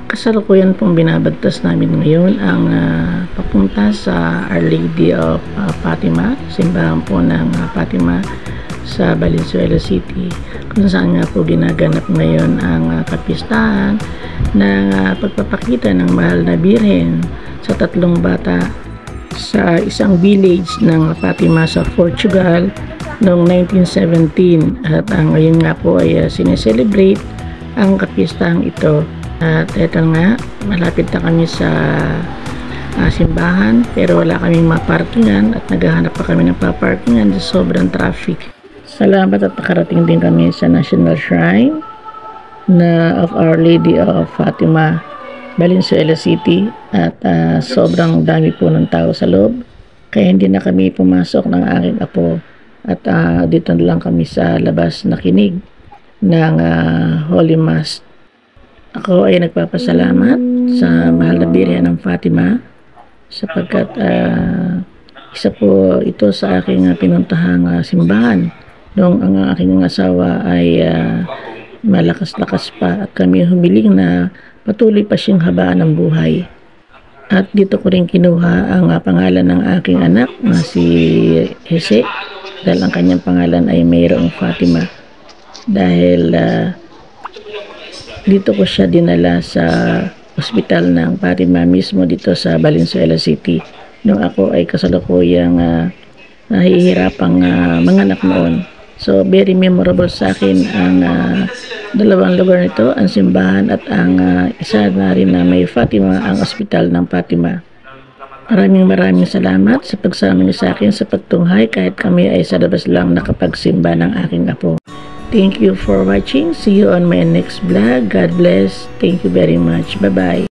Kasalukuyan pong binabagtas namin ngayon ang papunta sa Our Lady of Fatima, simbahan po ng Fatima sa Valenzuela City, kung saan nga po ginaganap ngayon ang kapistahan ng pagpapakita ng mahal na birhen sa tatlong bata sa isang village ng Fatima sa Portugal noong 1917, at ngayon nga po ay sineselebrate ang kapistahang ito. At eto nga, malapit na kami sa simbahan, pero wala kaming maparkingan at naghahanap pa kami ng paparkingan sa sobrang traffic. Salamat at nakarating din kami sa National Shrine of Our Lady of Fatima, Valenzuela City, at sobrang dami po ng tao sa loob, kaya hindi na kami pumasok ng aking apo, at dito na lang kami sa labas nakinig ng Holy Mass. Ako ay nagpapasalamat sa mahal na birhen ng Fatima sapagkat isa po ito sa aking pinuntahang simbahan noong ang aking asawa ay malakas-lakas pa at kami humiling na patuloy pa siyang habaan ng buhay. At dito ko rin kinuha ang pangalan ng aking anak na si Jose, dahil ang kanyang pangalan ay mayroong Fatima, dahil dito ko siya dinala sa ospital ng Fatima mismo dito sa Valenzuela City nung ako ay kasalukuyang nahihirapang manganak noon. So very memorable sa akin ang dalawang lugar nito, ang simbahan at ang isa na rin na may Fatima, ang ospital ng Fatima. Maraming salamat sa pagsama niyo sa akin sa pagtunghay kahit kami ay sa labas lang nakapagsimba ng aking apo. Thank you for watching. See you on my next vlog. God bless. Thank you very much. Bye-bye.